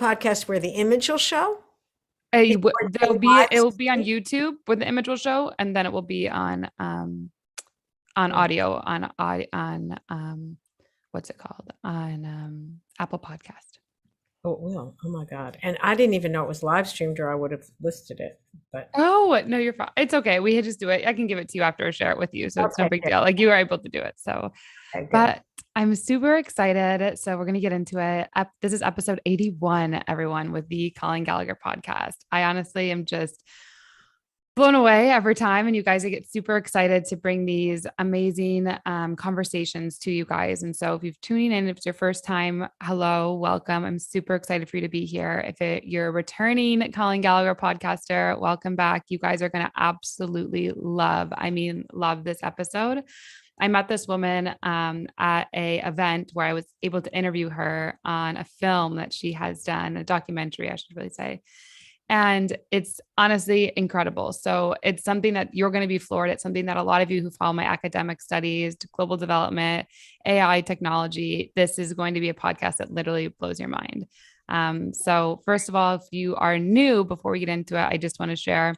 podcast where the image will show? It will be on YouTube where the image will show, and then it will be on audio on what's it called, on Apple Podcast. Oh, it will. Oh my God. And I didn't even know it was live streamed or I would have listed it. But Oh, no, you're fine. It's okay. We just do it. I can give it to you after I share it with you. So it's no okay, big good. deal. Like, you were able to do it. So, Okay, good. but I'm super excited. So we're going to get into it. This is episode 81, everyone, with the Colin Gallagher podcast. I honestly am just blown away every time. And you guys, I get super excited to bring these amazing conversations to you guys. And so if you're tuning in, if it's your first time, hello, welcome. I'm super excited for you to be here. If you're a returning Colin Gallagher podcaster, welcome back. You guys are going to absolutely love this episode. I met this woman at a event where I was able to interview her on a film that she has done, a documentary, I should really say. And it's honestly incredible. So it's something that you're going to be floored. It's something that a lot of you who follow my academic studies, global development, AI technology, this is going to be a podcast that literally blows your mind. So first of all, if you are new, before we get into it, I just want to share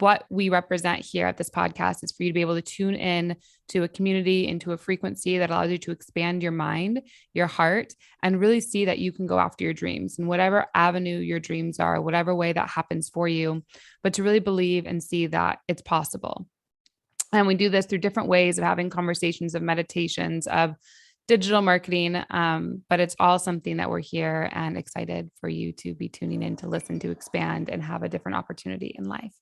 what we represent here at this podcast is for you to be able to tune in to a community, into a frequency that allows you to expand your mind, your heart, and really see that you can go after your dreams in whatever avenue your dreams are, whatever way that happens for you, but to really believe and see that it's possible. And we do this through different ways of having conversations, of meditations, of digital marketing. But it's all something that we're here and excited for you to be tuning in to listen, to expand, and have a different opportunity in life.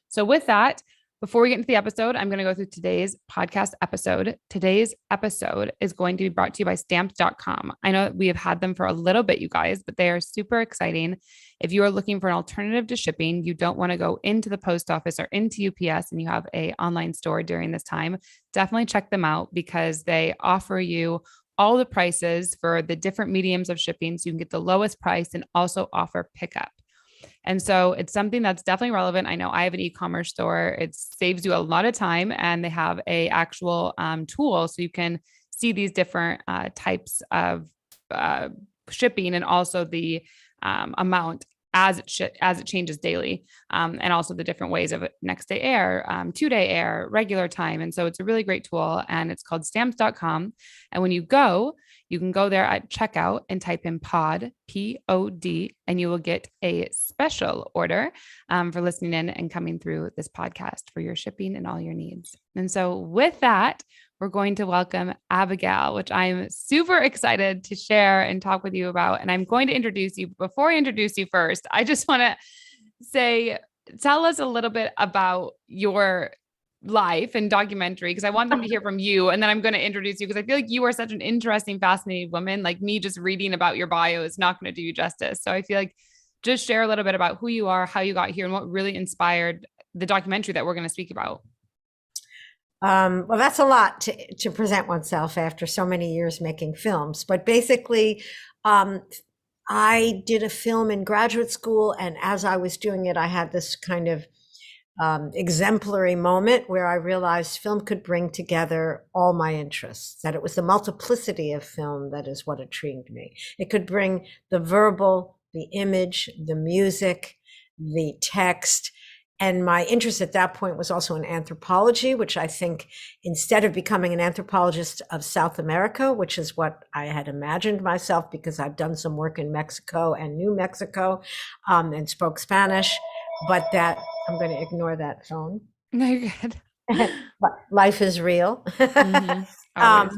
So with that, before we get into the episode, I'm going to go through today's podcast episode. Today's episode is going to be brought to you by stamps.com. I know we have had them for a little bit, you guys, but they are super exciting. If you are looking for an alternative to shipping, you don't want to go into the post office or into UPS and you have an online store during this time, definitely check them out because they offer you all the prices for the different mediums of shipping so you can get the lowest price and also offer pickup. And so it's something that's definitely relevant. I know I have an e-commerce store. It saves you a lot of time and they have a actual tool so you can see these different types of shipping and also the amount as it changes daily, and also the different ways of next day air, 2-day air, regular time. And so it's a really great tool and it's called stamps.com. And when you can go there at checkout and type in pod, P-O-D, and you will get a special order for listening in and coming through this podcast for your shipping and all your needs. And so with that, we're going to welcome Abigail, which I'm super excited to share and talk with you about. And I'm going to introduce you. Before I introduce you first, I just want to say, tell us a little bit about your life and documentary, because I want them to hear from you. And then I'm going to introduce you because I feel like you are such an interesting, fascinating woman. Like me just reading about your bio is not going to do you justice. So I feel like just share a little bit about who you are, how you got here, and what really inspired the documentary that we're going to speak about. Well, that's a lot to present oneself after so many years making films. But basically, I did a film in graduate school, and as I was doing it, I had this kind of exemplary moment where I realized film could bring together all my interests, that it was the multiplicity of film that is what intrigued me. It could bring the verbal, the image, the music, the text. And my interest at that point was also in anthropology, which I think instead of becoming an anthropologist of South America, which is what I had imagined myself because I've done some work in Mexico and New Mexico and spoke Spanish, but that I'm going to ignore that phone. No, you're good. Life is real. Always.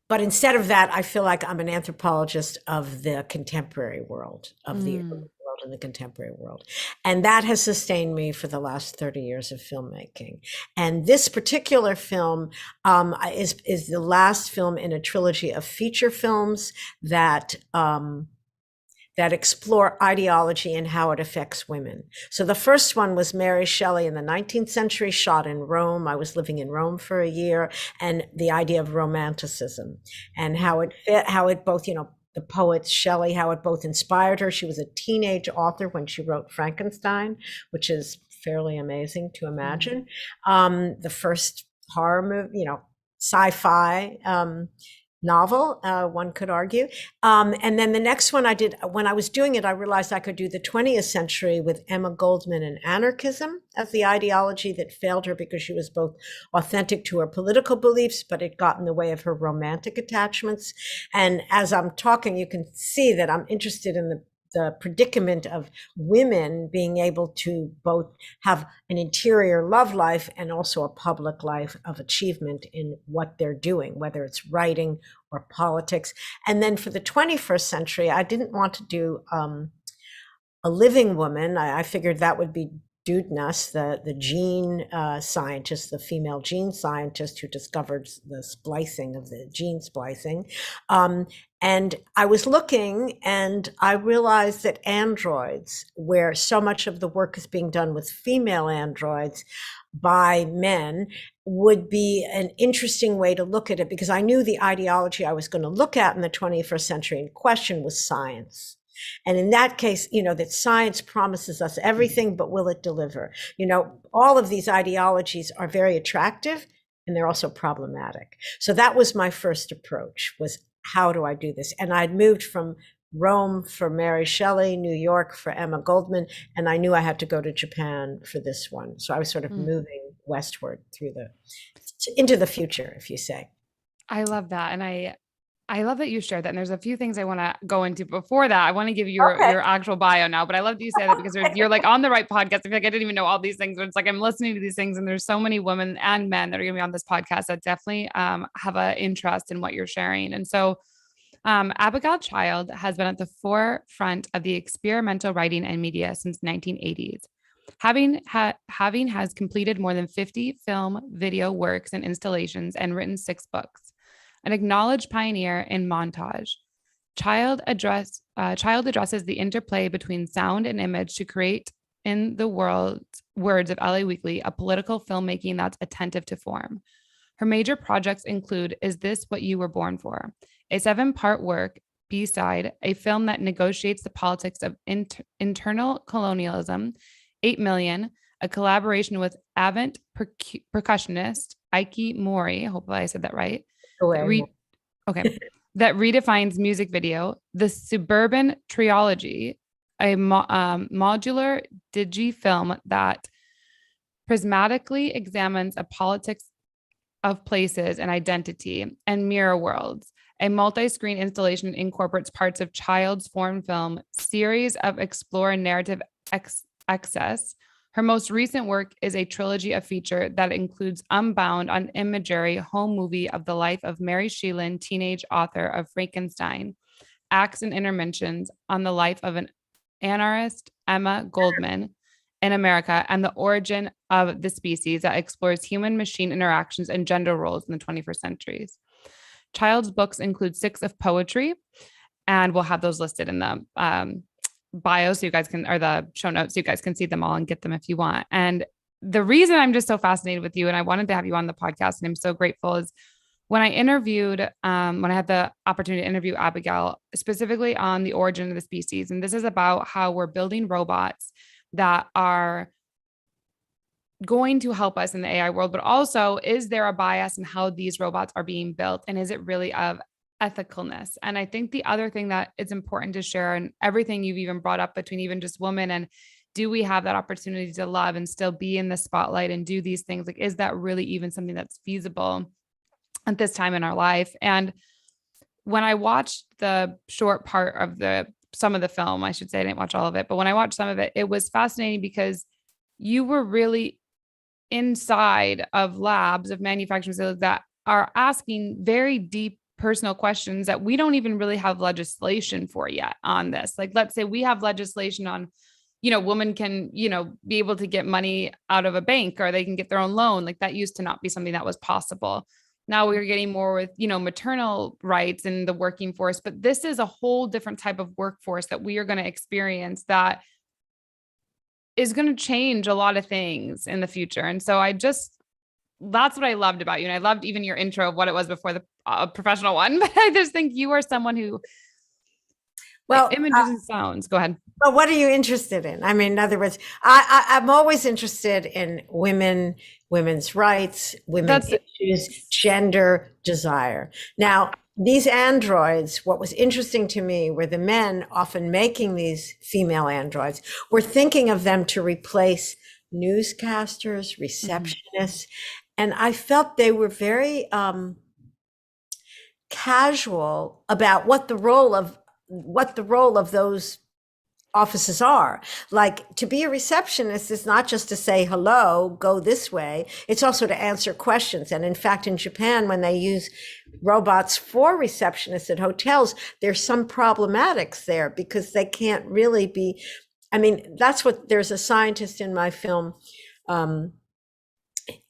But instead of that, I feel like I'm an anthropologist of the contemporary world, of the world in the contemporary world. And that has sustained me for the last 30 years of filmmaking. And this particular film is the last film in a trilogy of feature films that explore ideology and how it affects women. So the first one was Mary Shelley in the 19th century, shot in Rome. I was living in Rome for a year, and the idea of romanticism and how it both, the poet Shelley, how it both inspired her. She was a teenage author when she wrote Frankenstein, which is fairly amazing to imagine. The first horror movie, sci-fi, novel, one could argue. And then the next one I did, when I was doing it, I realized I could do the 20th century with Emma Goldman and anarchism as the ideology that failed her because she was both authentic to her political beliefs, but it got in the way of her romantic attachments. And as I'm talking, you can see that I'm interested in the predicament of women being able to both have an interior love life and also a public life of achievement in what they're doing, whether it's writing or politics. And then for the 21st century, I didn't want to do a living woman. I figured that would be Dudnas, the gene scientist, the female gene scientist who discovered the splicing of the gene splicing. And I was looking and I realized that androids, where so much of the work is being done with female androids by men, would be an interesting way to look at it, because I knew the ideology I was going to look at in the 21st century in question was science. And in that case, that science promises us everything, but will it deliver? All of these ideologies are very attractive and they're also problematic. So that was my first approach, was how do I do this? And I'd moved from Rome for Mary Shelley, New York for Emma Goldman, and I knew I had to go to Japan for this one. So I was sort of moving westward into the future, if you say. I love that. And I love that you shared that. And there's a few things I want to go into before that. I want to give you your actual bio now, but I love that you say that because you're like on the right podcast. I feel like I didn't even know all these things, but it's like I'm listening to these things and there's so many women and men that are going to be on this podcast that definitely have an interest in what you're sharing. And so Abigail Child has been at the forefront of the experimental writing and media since 1980s. Having has completed more than 50 film, video works and installations and written 6 books. An acknowledged pioneer in montage, Child addresses the interplay between sound and image to create, in the words of LA Weekly, a political filmmaking that's attentive to form. Her major projects include Is This What You Were Born For?, a 7-part work, B-side, a film that negotiates the politics of internal colonialism, 8 Million, a collaboration with avant-percussionist Ikue Mori, hopefully I said that right, that redefines music video, the Suburban Trilogy, a modular digi-film that prismatically examines a politics of places and identity, and MirrorWorlds, a multi-screen installation incorporates parts of Child's foreign film series of explore narrative excess. Her most recent work is a trilogy of feature that includes UNBOUND, an imagery home movie of the life of Mary Shelley, teenage author of Frankenstein, Acts and Intermissions on the life of an anarchist, Emma Goldman, in America, and the origin of the species that explores human-machine interactions and gender roles in the 21st centuries. Child's books include 6 of poetry, and we'll have those listed in the bio so you guys can, or the show notes, so you guys can see them all and get them if you want. And the reason I'm just so fascinated with you and I wanted to have you on the podcast, and I'm so grateful, is when I interviewed, when I had the opportunity to interview Abigail specifically on the origin of the species. And this is about how we're building robots that are going to help us in the AI world, but also, is there a bias in how these robots are being built? And is it really of ethicalness? And I think the other thing that is important to share, and everything you've even brought up between even just women, and do we have that opportunity to love and still be in the spotlight and do these things? Like, is that really even something that's feasible at this time in our life? And when I watched the short part of some of the film, I should say, I didn't watch all of it, but when I watched some of it, it was fascinating because you were really inside of labs of manufacturing facilities that are asking very deep personal questions that we don't even really have legislation for yet on this. Like, let's say we have legislation on, women can, be able to get money out of a bank, or they can get their own loan. Like, that used to not be something that was possible. Now we're getting more with, maternal rights in the working force, but this is a whole different type of workforce that we are going to experience that is going to change a lot of things in the future. And so that's what I loved about you. And I loved even your intro of what it was before the professional one, but I just think you are someone who, images and sounds. Go ahead. Well, what are you interested in? I mean, in other words, I'm always interested in women's rights, women's issues, gender, desire. Now, these androids, what was interesting to me were the men often making these female androids were thinking of them to replace newscasters, receptionists. And I felt they were very casual about what the role of those offices are. Like, to be a receptionist is not just to say hello, go this way. It's also to answer questions. And in fact, in Japan, when they use robots for receptionists at hotels, there's some problematics there because they can't really be. I mean, there's a scientist in my film,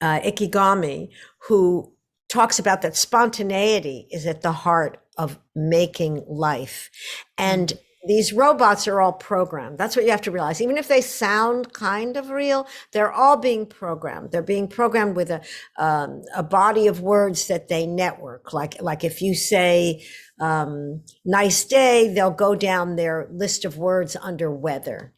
Ikigami, who talks about that spontaneity is at the heart of making life. And these robots are all programmed. That's what you have to realize. Even if they sound kind of real, they're all being programmed. They're being programmed with a body of words that they network. Like if you say, nice day, they'll go down their list of words under weather.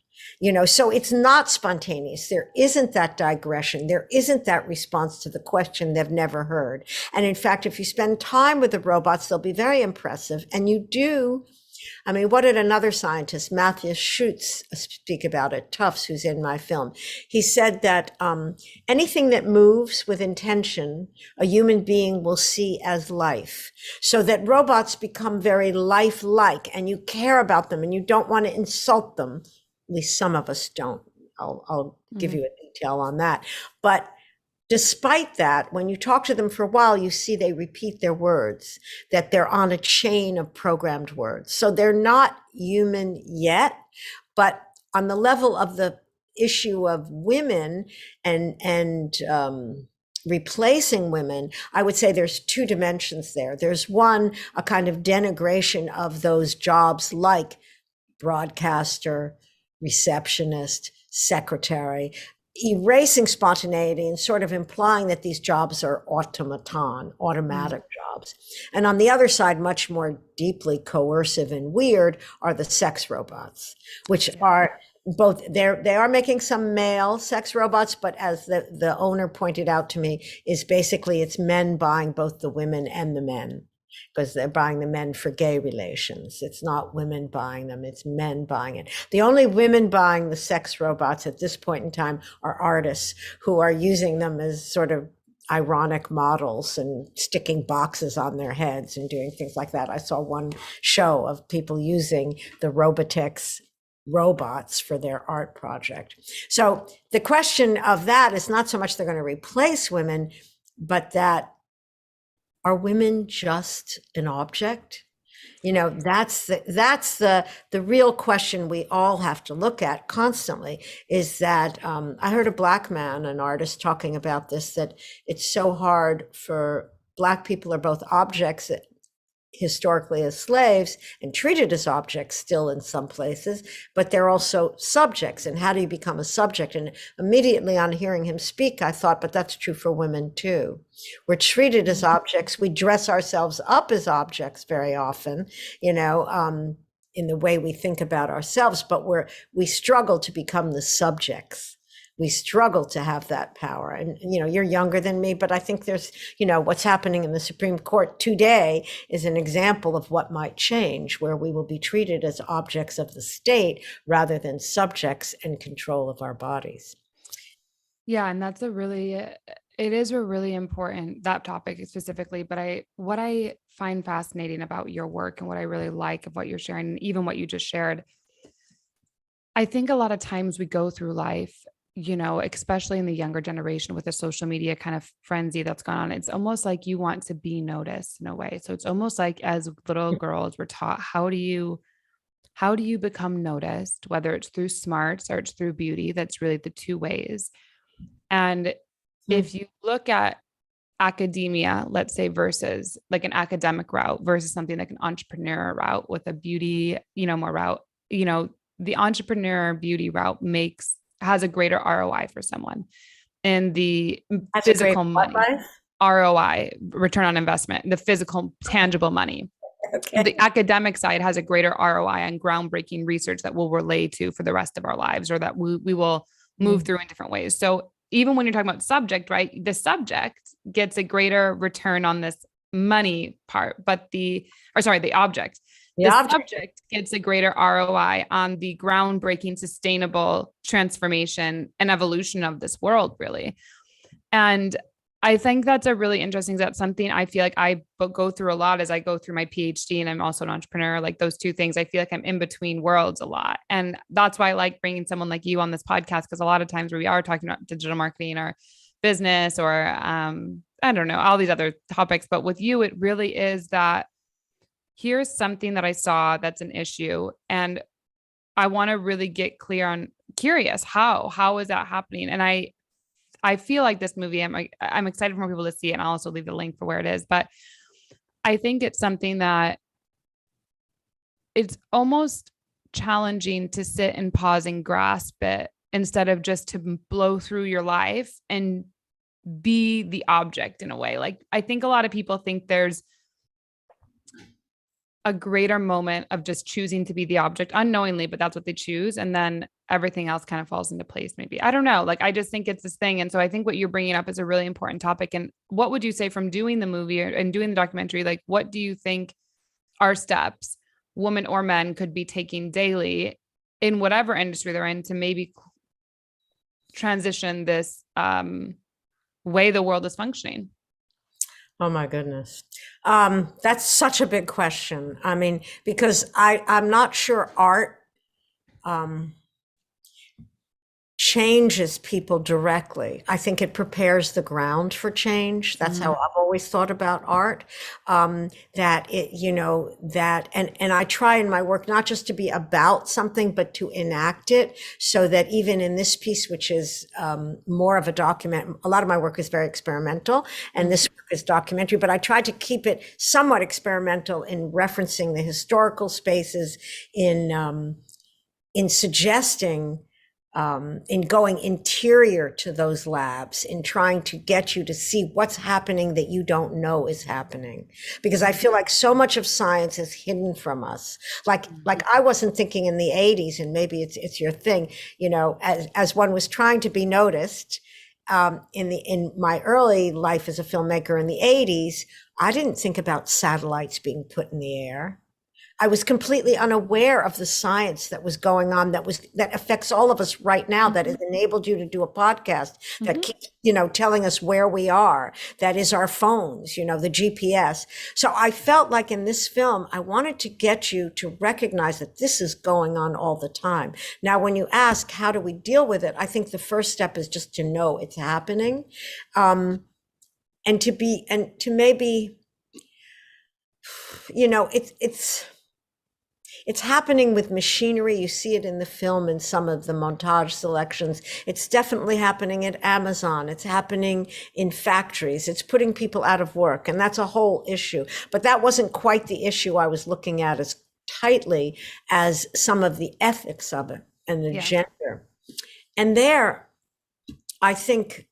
So it's not spontaneous. There isn't that digression. There isn't that response to the question they've never heard. And in fact, if you spend time with the robots, they'll be very impressive. And you do. I mean, what did another scientist, Matthew Schutz, speak about at Tufts, who's in my film? He said that anything that moves with intention, a human being will see as life. So that robots become very lifelike, and you care about them and you don't want to insult them. At least some of us don't. I'll give you a detail on that. But despite that, when you talk to them for a while, you see they repeat their words, that they're on a chain of programmed words. So they're not human yet, but on the level of the issue of women and replacing women, I would say there's two dimensions there. There's one, a kind of denigration of those jobs like broadcaster, receptionist, secretary, erasing spontaneity and sort of implying that these jobs are automatic jobs. And on the other side, much more deeply coercive and weird, are the sex robots, which are both, they are making some male sex robots, but as the owner pointed out to me, is basically it's men buying both the women and the men, because they're buying the men for gay relations. It's not women buying them, it's men buying it. The only women buying the sex robots at this point in time are artists who are using them as sort of ironic models and sticking boxes on their heads and doing things like that. I saw one show of people using the Robotics robots for their art project. So the question of that is not so much they're going to replace women, but that are women just an object? That's the real question we all have to look at constantly, is that I heard a Black man, an artist, talking about this, that it's so hard for Black people are both objects historically as slaves and treated as objects still in some places, but they're also subjects. And how do you become a subject? And immediately on hearing him speak, I thought, but that's true for women too. We're treated as objects. We dress ourselves up as objects very often, in the way we think about ourselves, but we struggle to become the subjects. We struggle to have that power. And, you're younger than me, but I think there's, what's happening in the Supreme Court today is an example of what might change, where we will be treated as objects of the state rather than subjects and control of our bodies. Yeah. And it is a really important, that topic specifically, but what I find fascinating about your work and what I really like of what you're sharing, and even what you just shared, I think a lot of times we go through life, especially in the younger generation with the social media kind of frenzy that's gone on, it's almost like you want to be noticed in a way. So it's almost like as little girls, we're taught, how do you become noticed, whether it's through smarts or it's through beauty? That's really the two ways. And if you look at academia, let's say, versus like an academic route versus something like an entrepreneur route with a beauty, more route, the entrepreneur beauty route has a greater ROI for someone, and the physical money, ROI, return on investment, the physical, tangible money. Okay. The academic side has a greater ROI on groundbreaking research that we'll relay to for the rest of our lives, or that we will move through in different ways. So even when you're talking about subject, right, the subject gets a greater return on this money part, but the object. The The object. subject gets a greater ROI on the groundbreaking, sustainable transformation and evolution of this world, really. And I think that's a really interesting, that's something I feel like I go through a lot as I go through my PhD, and I'm also an entrepreneur. Like those two things, I feel like I'm in between worlds a lot. And that's why I like bringing someone like you on this podcast, because a lot of times we are talking about digital marketing or business or, I don't know, all these other topics. But with you, it really is that here's something that I saw that's an issue. And I want to really get curious, how is that happening? And I feel like this movie, I'm excited for more people to see it, and I'll also leave the link for where it is. But I think it's something that it's almost challenging to sit and pause and grasp it instead of just to blow through your life and be the object in a way. Like I think a lot of people think there's a greater moment of just choosing to be the object unknowingly, but that's what they choose. And then everything else kind of falls into place. Maybe, I don't know. Like, I just think it's this thing. And so I think what you're bringing up is a really important topic. And what would you say from doing the movie and doing the documentary? Like, what do you think are steps women or men could be taking daily in whatever industry they're in to maybe transition this way the world is functioning? Oh my goodness. That's such a big question. I mean, because I'm not sure art changes people directly. I think it prepares the ground for change. That's how I've always thought about art. That it, and I try in my work not just to be about something, but to enact it, so that even in this piece, which is more of a document, a lot of my work is very experimental, and this work is documentary, but I try to keep it somewhat experimental in referencing the historical spaces, in suggesting, in going interior to those labs, in trying to get you to see what's happening that you don't know is happening. Because I feel like so much of science is hidden from us. Like I wasn't thinking in the 80s, and maybe it's your thing, as one was trying to be noticed, in my early life as a filmmaker in the 80s, I didn't think about satellites being put in the air. I was completely unaware of the science that was going on, that affects all of us right now, that has enabled you to do a podcast, that keeps, telling us where we are, that is our phones, the GPS. So I felt like in this film, I wanted to get you to recognize that this is going on all the time. Now, when you ask, how do we deal with it? I think the first step is just to know it's happening. And to maybe, it's happening with machinery. You see it in the film in some of the montage selections. It's definitely happening at Amazon. It's happening in factories. It's putting people out of work. And that's a whole issue. But that wasn't quite the issue I was looking at as tightly as some of the ethics of it and the gender. And there, I think,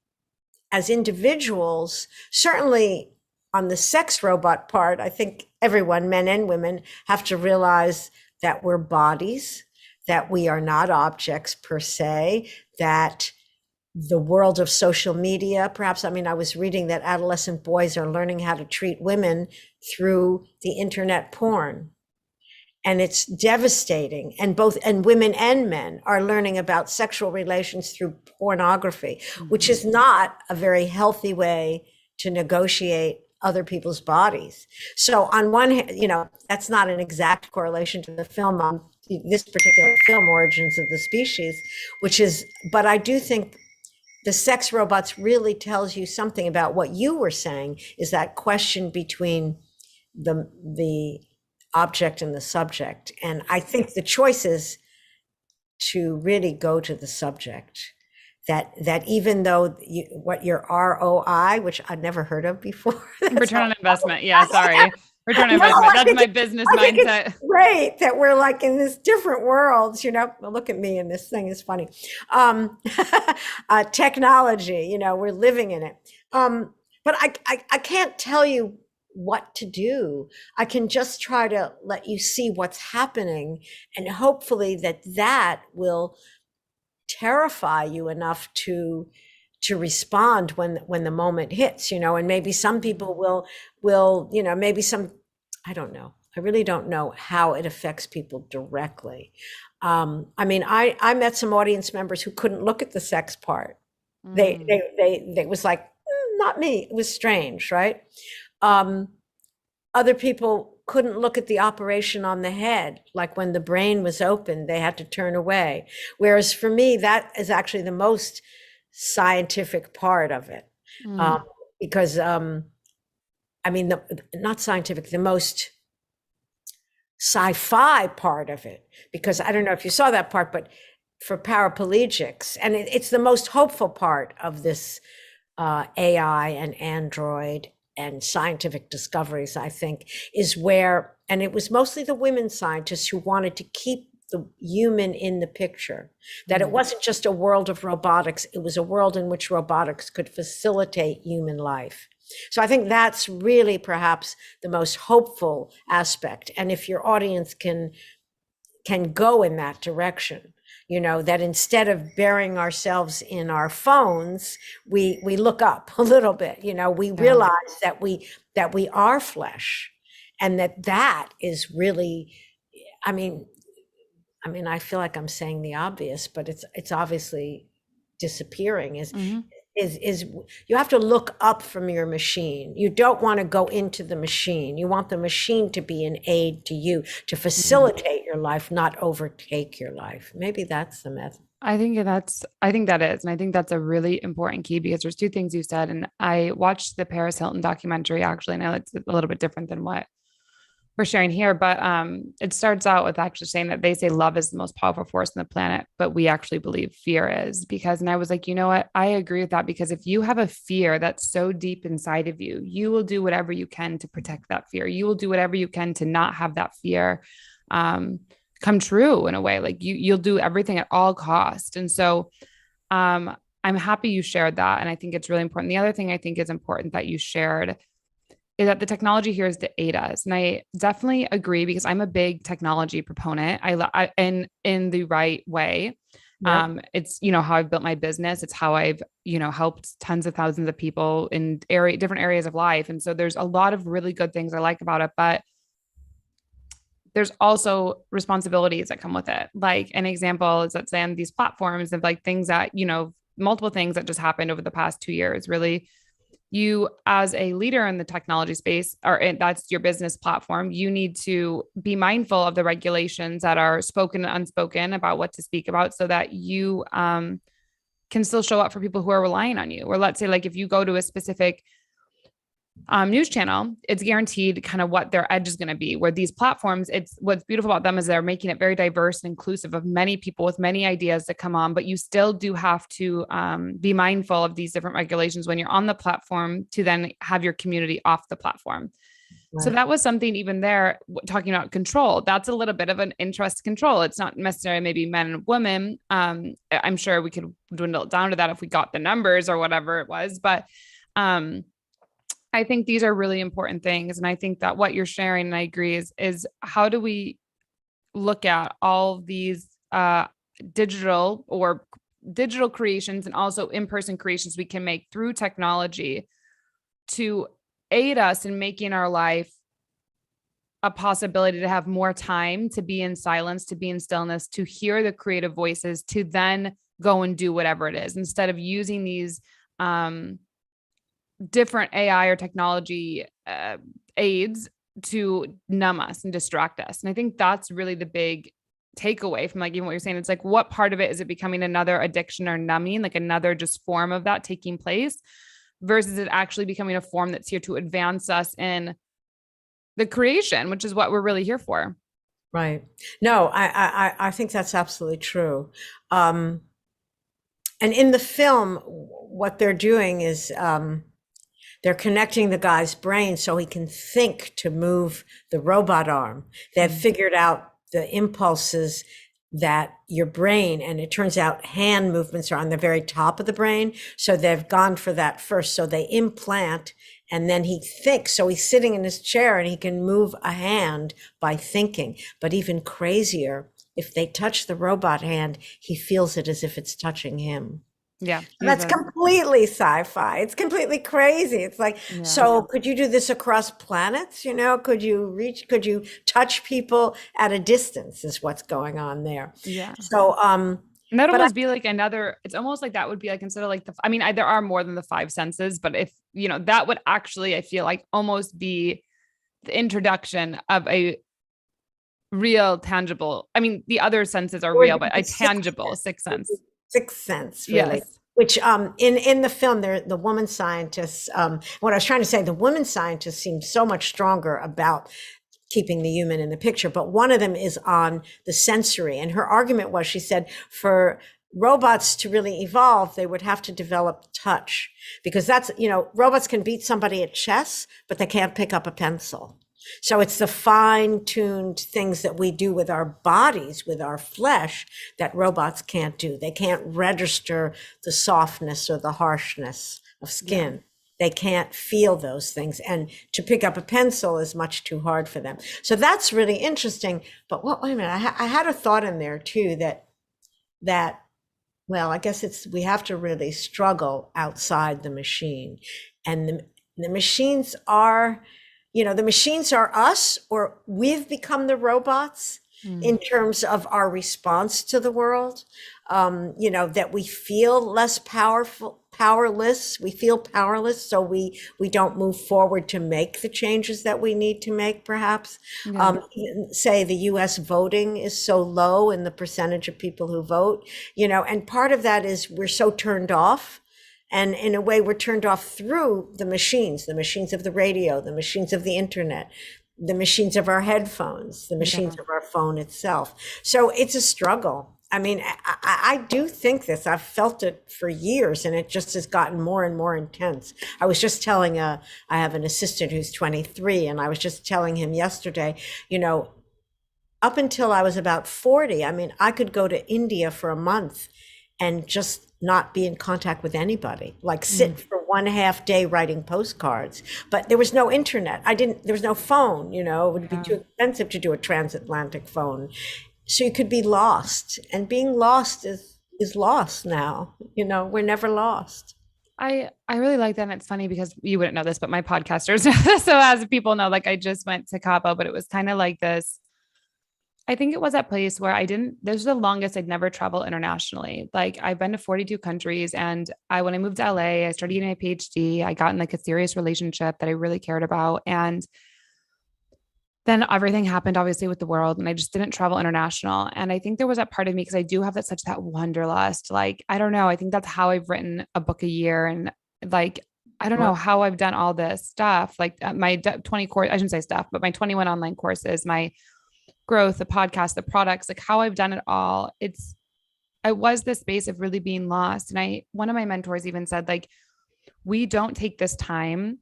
as individuals, certainly on the sex robot part, I think everyone, men and women, have to realize that we're bodies, that we are not objects per se, that the world of social media, perhaps, I was reading that adolescent boys are learning how to treat women through the internet porn. And it's devastating. And women and men are learning about sexual relations through pornography, which is not a very healthy way to negotiate other people's bodies. So on one hand, that's not an exact correlation to the film, on this particular film, Origins of the Species, but I do think the sex robots really tells you something about what you were saying, is that question between the object and the subject. And I think the choice is to really go to the subject. That even though what your ROI, which I'd never heard of before. Return on investment. Yeah, sorry. Return on investment. That's my business mindset. It's great that we're like in this different worlds, well, look at me, and this thing is funny. Technology, we're living in it. But I can't tell you what to do. I can just try to let you see what's happening, and hopefully that will terrify you enough to to respond when the moment hits, and maybe some people will, maybe some, I don't know. I really don't know how it affects people directly. I mean, I met some audience members who couldn't look at the sex part. They was like, not me. It was strange, right? Other people couldn't look at the operation on the head, like when the brain was open, they had to turn away. Whereas for me, that is actually the most scientific part of it, because I mean, not scientific, the most sci-fi part of it, because I don't know if you saw that part, but for paraplegics, and it's the most hopeful part of this AI and Android and scientific discoveries, I think, is where, and it was mostly the women scientists who wanted to keep the human in the picture, that it wasn't just a world of robotics, it was a world in which robotics could facilitate human life. So I think that's really perhaps the most hopeful aspect. And if your audience can go in that direction, that instead of burying ourselves in our phones, we look up a little bit, we realize that we are flesh, and that is really, I mean, I feel like I'm saying the obvious, but it's obviously disappearing, is you have to look up from your machine. You don't want to go into the machine. You want the machine to be an aid to you, to facilitate your life, not overtake your life. Maybe that's the method. I think that is. And I think that's a really important key, because there's two things you said. And I watched the Paris Hilton documentary, actually. I know it's a little bit different than what we're sharing here, but it starts out with actually saying that they say love is the most powerful force on the planet, but we actually believe fear is. And I was like, you know what? I agree with that, because if you have a fear that's so deep inside of you, you will do whatever you can to protect that fear. You will do whatever you can to not have that fear come true in a way. Like you'll do everything at all cost. And so I'm happy you shared that. And I think it's really important. The other thing I think is important that you shared is that the technology here is to aid us. And I definitely agree, because I'm a big technology proponent. I in the right way. Yeah. It's, how I've built my business. It's how I've, helped tons of thousands of people in different areas of life. And so there's a lot of really good things I like about it, but there's also responsibilities that come with it. Like an example is, let's say on these platforms of like things that, multiple things that just happened over the past 2 years, really. You, as a leader in the technology space, or that's your business platform, you need to be mindful of the regulations that are spoken and unspoken about what to speak about, so that you can still show up for people who are relying on you. Or let's say, like, if you go to a specific news channel, it's guaranteed kind of what their edge is going to be. Where these platforms, it's what's beautiful about them is they're making it very diverse and inclusive of many people with many ideas that come on, but you still do have to be mindful of these different regulations when you're on the platform, to then have your community off the platform. Right. So that was something even there, talking about control. That's a little bit of an interest control. It's not necessarily maybe men and women. I'm sure we could dwindle it down to that if we got the numbers or whatever it was, but I think these are really important things. And I think that what you're sharing, and I agree, is how do we look at all these digital creations and also in-person creations we can make through technology to aid us in making our life a possibility to have more time to be in silence, to be in stillness, to hear the creative voices, to then go and do whatever it is, instead of using these different AI or technology aids to numb us and distract us. And I think that's really the big takeaway from, like, even what you're saying. It's like, what part of it is it becoming another addiction or numbing, like another just form of that taking place, versus it actually becoming a form that's here to advance us in the creation, which is what we're really here for. Right. No, I think that's absolutely true. And in the film, what they're doing is they're connecting the guy's brain so he can think to move the robot arm. They've figured out the impulses that your brain, and it turns out hand movements are on the very top of the brain. So they've gone for that first. So they implant, and then he thinks. So he's sitting in his chair and he can move a hand by thinking. But even crazier, if they touch the robot hand, he feels it as if it's touching him. Yeah. That's completely sci-fi. It's completely crazy. It's like, Yeah. so could you do this across planets? Could you touch people at a distance is what's going on there. Yeah. So, And that'd but I, almost be like another, it's almost like that would be like instead of like I mean, there are more than the five senses, but if, that would actually, I feel like almost be the introduction of a real tangible, I mean, the other senses are it would real, be but the a tangible sixth sense. sixth sense, really. Yes. Which in the film, there the woman scientists. What I was trying to say, the women scientists seem so much stronger about keeping the human in the picture, but one of them is on the sensory. And her argument was, she said, for robots to really evolve, they would have to develop touch, because that's, robots can beat somebody at chess, but they can't pick up a pencil. So it's the fine-tuned things that we do with our bodies, with our flesh, that robots can't do. They can't register the softness or the harshness of skin. Yeah. They can't feel those things. And to pick up a pencil is much too hard for them. So that's really interesting. But wait a minute, I had a thought in there too, that, well, I guess we have to really struggle outside the machine. And the machines are, the machines are us, or we've become the robots in terms of our response to the world. That we feel less powerless. We feel powerless, so we don't move forward to make the changes that we need to make, perhaps. Yeah. Say the US voting is so low in the percentage of people who vote, and part of that is we're so turned off. And in a way, we're turned off through the machines of the radio, the machines of the internet, the machines of our headphones, the machines of our phone itself. So it's a struggle. I mean, I do think this. I've felt it for years, and it just has gotten more and more intense. I was just telling I have an assistant who's 23, and I was just telling him yesterday, up until I was about 40, I mean, I could go to India for a month and just not be in contact with anybody, like sit for 1.5 day writing postcards. But there was no internet. There was no phone, it would be too expensive to do a transatlantic phone. So you could be lost, and being lost is lost now. We're never lost. I really like that. And it's funny because you wouldn't know this, but my podcasters know this. So as people know, like I just went to Cabo, but it was kind of like this. I think it was that place where this was the longest I'd never traveled internationally. Like I've been to 42 countries, and when I moved to LA, I started getting my PhD. I got in like a serious relationship that I really cared about. And then everything happened obviously with the world, and I just didn't travel international. And I think there was that part of me, because I do have that wanderlust. Like, I don't know. I think that's how I've written a book a year. And like, I don't know how I've done all this stuff. Like my 20 course, I shouldn't say stuff, but my 21 online courses, my growth, the podcast, the products, like how I've done it all. I was this space of really being lost. And one of my mentors even said, like, we don't take this time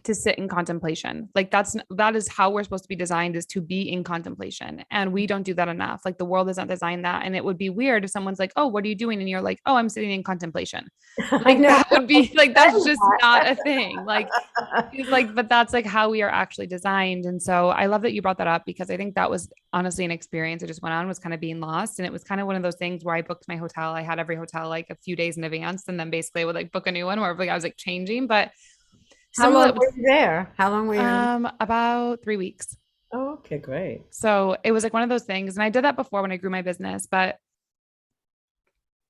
to sit in contemplation. Like that is how we're supposed to be designed, is to be in contemplation. And we don't do that enough. Like the world isn't designed that. And it would be weird if someone's like, oh, what are you doing? And you're like, oh, I'm sitting in contemplation. Like that would be like, that's just not a thing. Like, he's like, but that's like how we are actually designed. And so I love that you brought that up, because I think that was honestly an experience I just went on, was kind of being lost. And it was kind of one of those things where I booked my hotel. I had every hotel like a few days in advance, and then basically I would like book a new one where I was like changing. But how long were you there? How long were you? About 3 weeks. Oh, okay, great. So it was like one of those things. And I did that before when I grew my business, but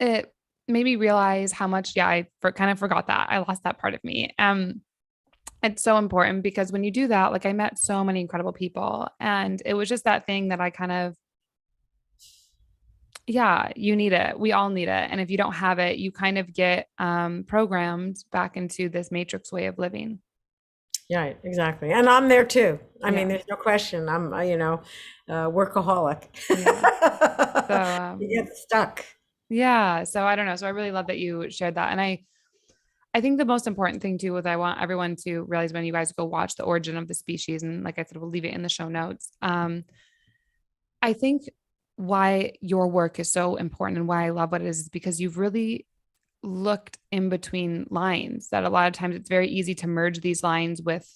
it made me realize how much, I kind of forgot that. I lost that part of me. It's so important, because when you do that, like I met so many incredible people, and it was just that thing that I kind of, you need it. We all need it. And if you don't have it, you kind of get programmed back into this matrix way of living. Right, exactly. And I'm there too. I mean, there's no question. I'm, workaholic. So, you get stuck. Yeah. So I don't know. So I really love that you shared that. And I think the most important thing too, is I want everyone to realize when you guys go watch The Origin of the Species, and like I said, we'll leave it in the show notes. I think why your work is so important and why I love what it is because you've really looked in between lines, that a lot of times it's very easy to merge these lines with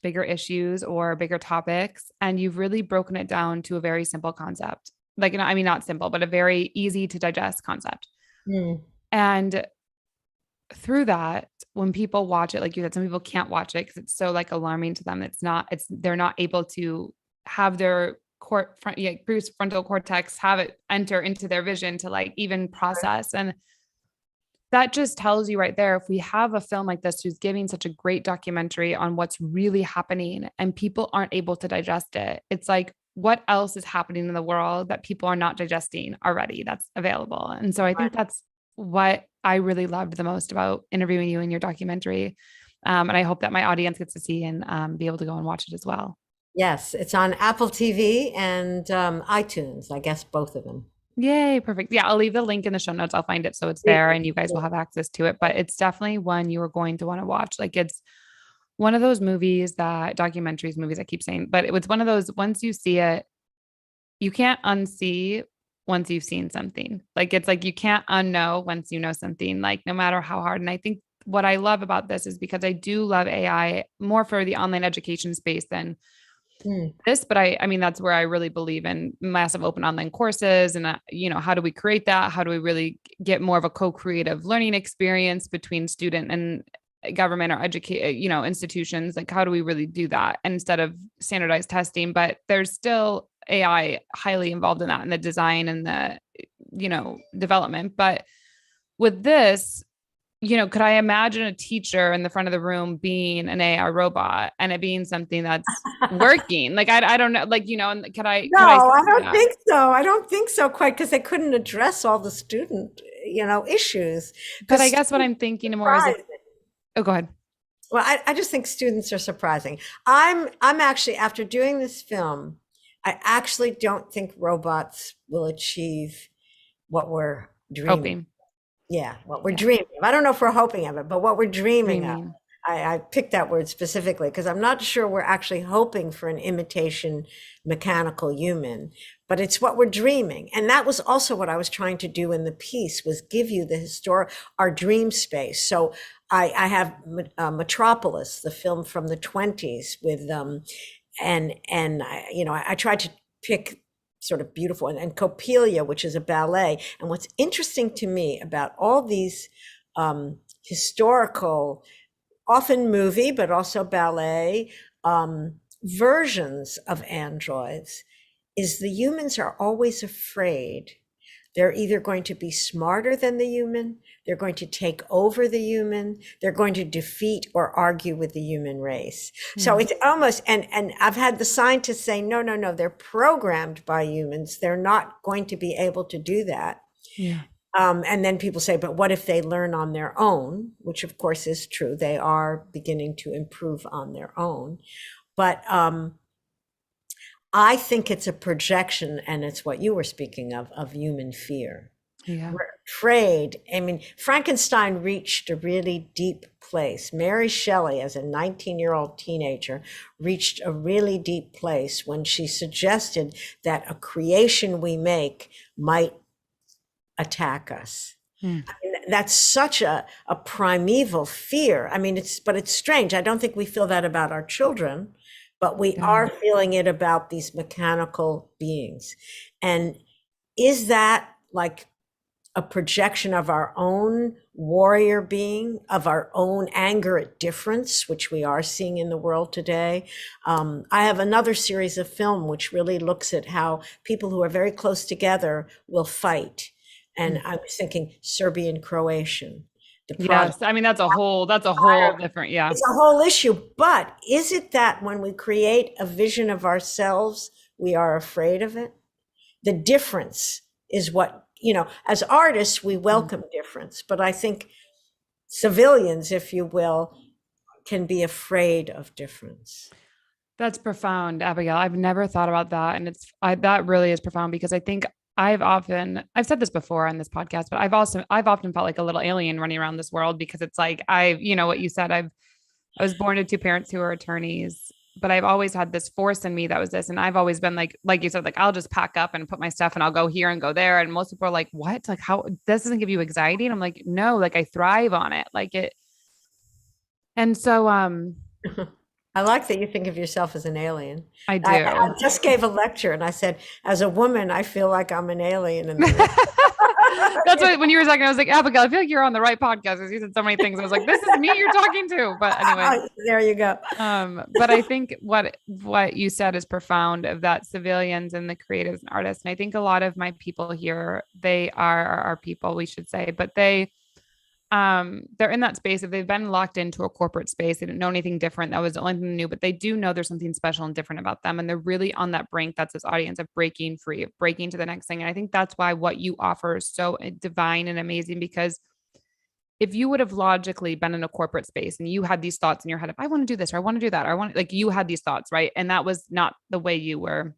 bigger issues or bigger topics. And you've really broken it down to a very simple concept. Like, I mean, not simple, but a very easy to digest concept. Mm, And through that, when people watch it, like you said, some people can't watch it because it's so like alarming to them. They're not able to have their prefrontal cortex have it enter into their vision to like even process. And that just tells you right there, if we have a film like this who's giving such a great documentary on what's really happening and people aren't able to digest it, it's like, what else is happening in the world that people are not digesting already that's available? And so I think that's what I really loved the most about interviewing you in your documentary. And I hope that my audience gets to see and be able to go and watch it as well. yes, it's on Apple TV and iTunes, I guess both of them. Yay, perfect. Yeah, I'll leave the link in the show notes. I'll find it so it's there and you guys will have access to it. But it's definitely one you are going to want to watch. Like it's one of those movies that documentaries, movies, I keep saying, but it was one of those, once you see it, you can't unsee once you've seen something. Like it's like you can't unknow once you know something, like no matter how hard. And I think what I love about this is because I do love AI more for the online education space than Mm, this, but I mean, that's where I really believe in massive open online courses and, how do we create that? How do we really get more of a co-creative learning experience between student and government or educate, institutions? Like, how do we really do that instead of standardized testing? But there's still AI highly involved in that and the design and the, development. But with this, could I imagine a teacher in the front of the room being an AI robot and it being something that's working? Like, I don't know, like, and no, could I I see don't that? think so. I don't think so quite because they couldn't address all the student, issues. But I Because guess what I'm thinking more is if, oh, go ahead. well, I just think students are surprising. I'm actually after doing this film, I actually don't think robots will achieve what we're dreaming. Hoping. Yeah, what we're Yeah. dreaming of. I don't know if we're hoping of it, but what we're dreaming of. Dreaming. I picked that word specifically because I'm not sure we're actually hoping for an imitation mechanical human, but it's what we're dreaming. And that was also what I was trying to do in the piece was give you the our dream space. So I have Metropolis, the film from the 20s with and I tried to pick sort of beautiful and Coppelia, which is a ballet. And what's interesting to me about all these historical, often movie, but also ballet versions of androids is the humans are always afraid they're either going to be smarter than the human, they're going to take over the human, they're going to defeat or argue with the human race. So Mm. it's almost, and I've had the scientists say, no, no, no, they're programmed by humans. They're not going to be able to do that. Yeah. And then people say, but what if they learn on their own? Which of course is true. They are beginning to improve on their own. But I think it's a projection, and it's what you were speaking of human fear. Yeah. We're afraid. I mean, Frankenstein reached a really deep place. Mary Shelley, as a 19-year-old teenager, reached a really deep place when she suggested that a creation we make might attack us. Mm. And that's such a primeval fear. I mean, but it's strange. I don't think we feel that about our children, but we are Yeah. feeling it about these mechanical beings. And is that like a projection of our own warrior being, of our own anger at difference, which we are seeing in the world today? I have another series of film which really looks at how people who are very close together will fight. And Mm. I was thinking Serbian Croatian, the project. Yes. I mean, that's a whole different, yeah. It's a whole issue. But is it that when we create a vision of ourselves, we are afraid of it? The difference is what, as artists, we Mm. welcome difference. But I think civilians, if you will, can be afraid of difference. That's profound, Abigail. I've never thought about that. And that really is profound because I think I've said this before on this podcast, but I've often felt like a little alien running around this world because it's like, what you said, I was born to two parents who are attorneys, but I've always had this force in me that was this. And I've always been like you said, like, I'll just pack up and put my stuff and I'll go here and go there. And most people are like, what? Like, how this doesn't give you anxiety? And I'm like, no, like I thrive on it. Like it. And so, I like that you think of yourself as an alien. I I do. just gave a lecture and I said, as a woman, I feel like I'm an alien in the room. That's why when you were talking, I was like, Abigail, I feel like you're on the right podcast because you said so many things. I was like, this is me you're talking to. But anyway, There you go. but I think what you said is profound of that civilians and the creatives and artists. And I think a lot of my people here, they are our people, we should say, but they're in that space. If they've been locked into a corporate space, they didn't know anything different. That was the only thing new, but they do know there's something special and different about them. And they're really on that brink. That's this audience of breaking free, of breaking to the next thing. And I think that's why what you offer is so divine and amazing, because if you would have logically been in a corporate space and you had these thoughts in your head, if I want to do this, or I want to do that, or I want, like, you had these thoughts, right? And that was not the way you were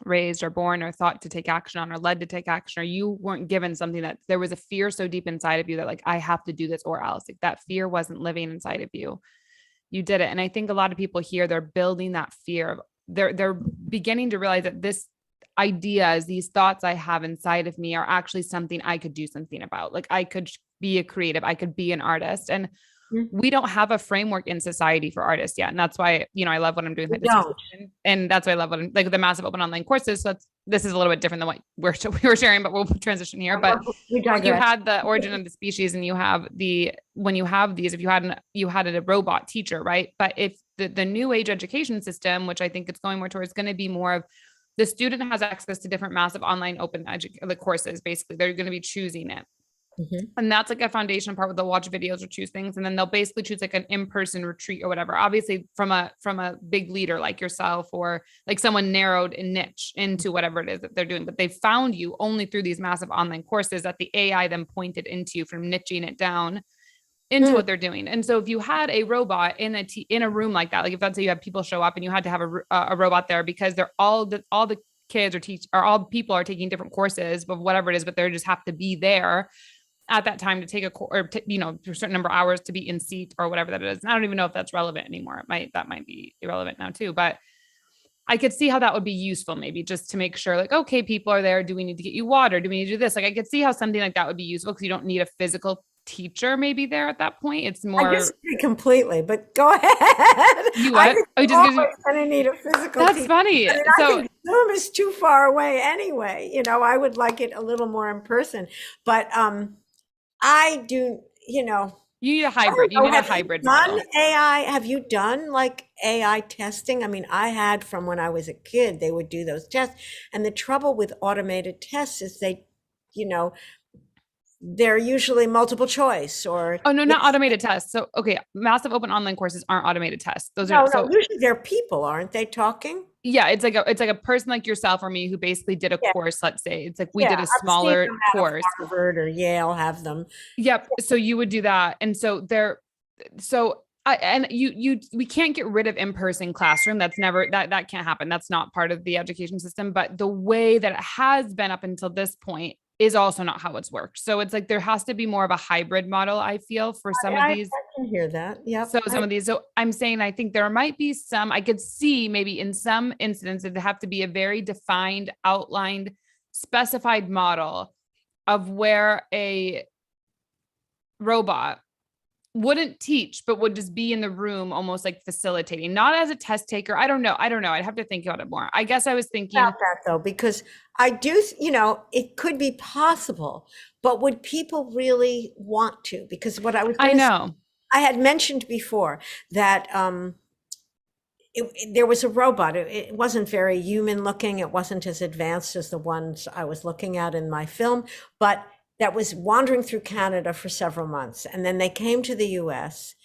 raised or born or thought to take action on or led to take action, or you weren't given something that there was a fear so deep inside of you that, like, I have to do this or else. Like, that fear wasn't living inside of you. You did it. And I think a lot of people here, they're building that fear of, they're beginning to realize that this ideas, these thoughts I have inside of me are actually something I could do something about. Like, I could be a creative, I could be an artist. And we don't have a framework in society for artists yet. And that's why, I love what I'm doing with my dissertation. And that's why I love what I'm like, the massive open online courses. So this is a little bit different than what we were sharing, but we'll transition here. But you had the origin of the species, and you have when you have these, if you had a robot teacher, right? But if the new age education system, which I think it's going more towards, going to be more of the student has access to different massive online open the courses. Basically, they're going to be choosing it. Mm-hmm. And that's like a foundation part where they'll watch videos or choose things. And then they'll basically choose like an in-person retreat or whatever, obviously from a big leader like yourself, or like someone narrowed a niche into whatever it is that they're doing. But they found you only through these massive online courses that the AI then pointed into you from niching it down into what they're doing. And so if you had a robot in a room like that, like if let's say you have people show up and you had to have a robot there, because they're all the kids or all people are taking different courses of whatever it is, but they just have to be there at that time to take a course, or for a certain number of hours to be in seat or whatever that is. And I don't even know if that's relevant anymore. That might be irrelevant now too, but I could see how that would be useful, maybe just to make sure, like, okay, people are there. Do we need to get you water? Do we need to do this? Like, I could see how something like that would be useful, because you don't need a physical teacher maybe there at that point. It's more. I disagree completely, but go ahead. You what? I just going to need a physical That's teacher. funny. I mean, I think Zoom is too far away anyway. I would like it a little more in person, but I do, you need a hybrid. You need a hybrid model. AI, have you done like AI testing? I mean, I had from when I was a kid, they would do those tests. And the trouble with automated tests is they're usually multiple choice or. Oh, no, not automated tests. So, okay, massive open online courses aren't automated tests. Those are usually they're people, aren't they, talking? Yeah, it's like a person like yourself or me who basically did a course. Let's say it's like we did a smaller course. Harvard or Yale have them. Yep. So you would do that, and so we can't get rid of in-person classroom. That's never that can't happen. That's not part of the education system. But the way that it has been up until this point is also not how it's worked. So it's like there has to be more of a hybrid model, I feel, for some of these. I can hear that. Yeah. So some of these. So I'm saying I think there might be some, I could see maybe in some instances there have to be a very defined, outlined, specified model of where a robot wouldn't teach, but would just be in the room, almost like facilitating, not as a test taker. I don't know. I'd have to think about it more. I guess I was thinking about that though, because I do, it could be possible, but would people really want to? Because what I was, I had mentioned before that there was a robot. It wasn't very human looking. It wasn't as advanced as the ones I was looking at in my film, but that was wandering through Canada for several months. And then they came to the US.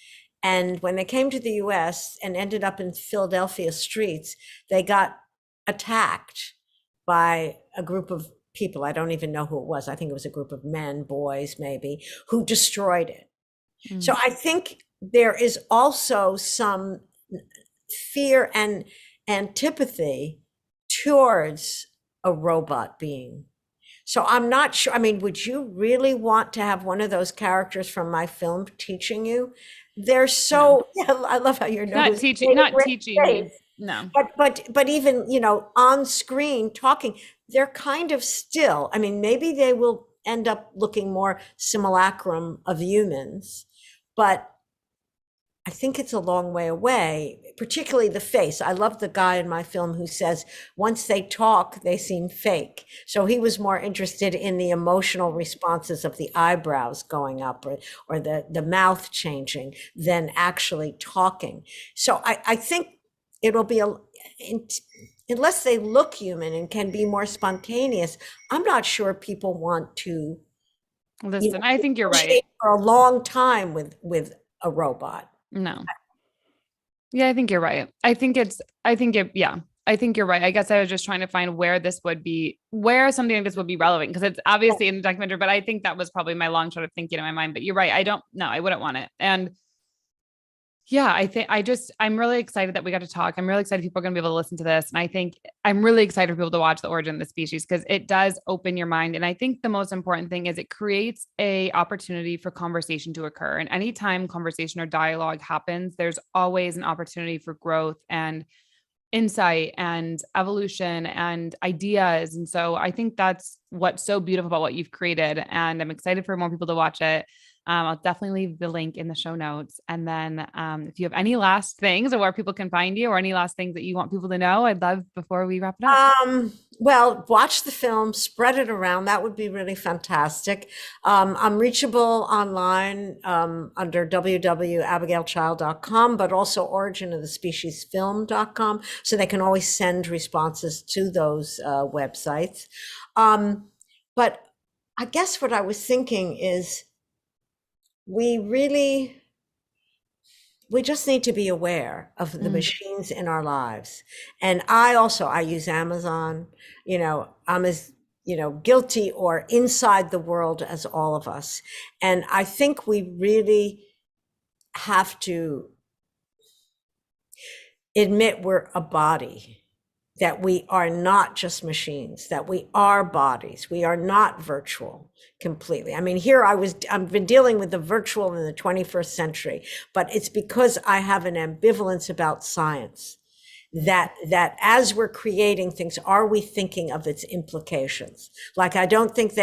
And when they came to the US and ended up in Philadelphia streets, they got attacked by a group of people. I don't even know who it was. I think it was a group of men, boys, maybe, who destroyed it. Mm. So I think there is also some fear and antipathy towards a robot being. So I'm not sure. I mean, would you really want to have one of those characters from my film teaching you? They're so. Yeah, I love how you're not teaching me. No, but even on screen talking, they're kind of still. I mean, maybe they will end up looking more simulacrum of humans, but I think it's a long way away, particularly the face. I love the guy in my film who says once they talk, they seem fake. So he was more interested in the emotional responses of the eyebrows going up or the mouth changing than actually talking. So I think it'll be unless they look human and can be more spontaneous, I'm not sure people want to, Listen, I think you're right. negotiate for a long time with a robot. No. Yeah, I think you're right. Yeah, I think you're right. I guess I was just trying to find where something like this would be relevant because it's obviously in the documentary, but I think that was probably my long shot of thinking in my mind. But you're right. I wouldn't want it. And yeah, I'm really excited that we got to talk. I'm really excited people are going to be able to listen to this. And I think I'm really excited for people to watch The Origin of the Species because it does open your mind. And I think the most important thing is it creates a opportunity for conversation to occur. And anytime conversation or dialogue happens, there's always an opportunity for growth and insight and evolution and ideas. And so I think that's what's so beautiful about what you've created. And I'm excited for more people to watch it. I'll definitely leave the link in the show notes. And then if you have any last things or where people can find you or any last things that you want people to know, I'd love before we wrap it up. Well, watch the film, spread it around. That would be really fantastic. I'm reachable online under www.abigailchild.com, but also originofthespeciesfilm.com. So they can always send responses to those websites. But I guess what I was thinking is we just need to be aware of the machines in our lives. And I use Amazon, I'm as, guilty or inside the world as all of us. And I think we really have to admit we're a body, that we are not just machines, that we are bodies. We are not virtual completely. I mean, I've been dealing with the virtual in the 21st century, but it's because I have an ambivalence about science that as we're creating things, are we thinking of its implications? Like, I don't think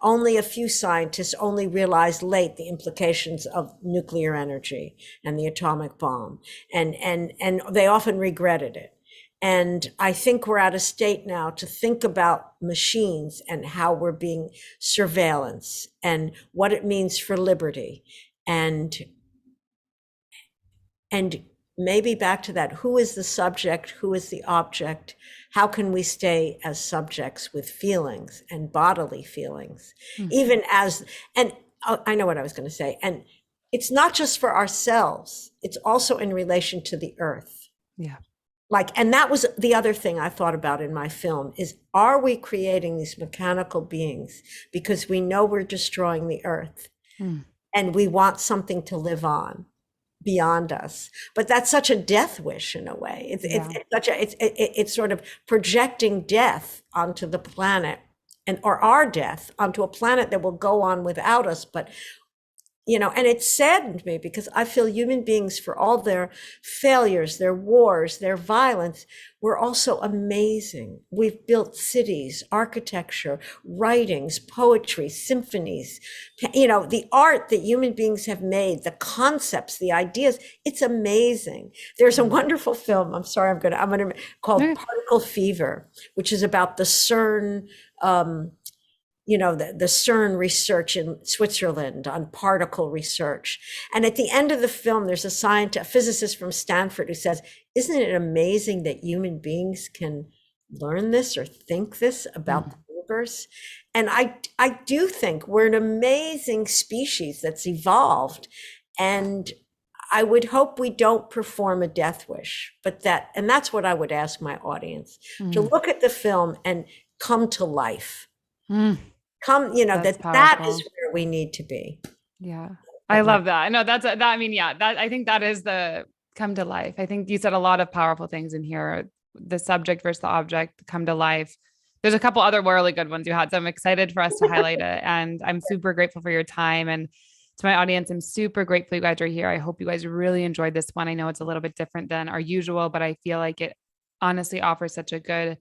only a few scientists only realized late the implications of nuclear energy and the atomic bomb. And they often regretted it. And I think we're at a state now to think about machines and how we're being surveillance and what it means for liberty. And maybe back to that, who is the subject? Who is the object? How can we stay as subjects with feelings and bodily feelings? And I know what I was going to say. And it's not just for ourselves. It's also in relation to the earth. Yeah. And that was the other thing I thought about in my film is, are we creating these mechanical beings because we know we're destroying the earth and we want something to live on beyond us? But that's such a death wish in a way. It's sort of projecting death onto the planet or our death onto a planet that will go on without us. But and it saddened me because I feel human beings, for all their failures, their wars, their violence, we're also amazing. We've built cities, architecture, writings, poetry, symphonies, the art that human beings have made, the concepts, the ideas, it's amazing. There's a wonderful film, I'm gonna called Particle Fever, which is about the CERN, the CERN research in Switzerland on particle research. And at the end of the film, there's a physicist from Stanford who says, isn't it amazing that human beings can learn this or think this about the universe? And I do think we're an amazing species that's evolved. And I would hope we don't perform a death wish, and that's what I would ask my audience, to look at the film and come to life. That is where we need to be. Yeah. I love that. I know I think that is the come to life. I think you said a lot of powerful things in here. The subject versus the object, come to life. There's a couple other really good ones you had. So I'm excited for us to highlight it. And I'm super grateful for your time. And to my audience, I'm super grateful you guys are here. I hope you guys really enjoyed this one. I know it's a little bit different than our usual, but I feel like it honestly offers such a good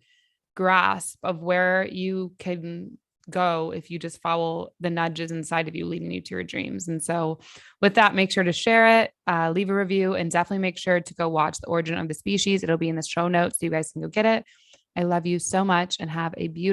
grasp of where you can go if you just follow the nudges inside of you, leading you to your dreams. And so with that, make sure to share it, leave a review, and definitely make sure to go watch The Origin of the Species. It'll be in the show notes so you guys can go get it. I love you so much and have a beautiful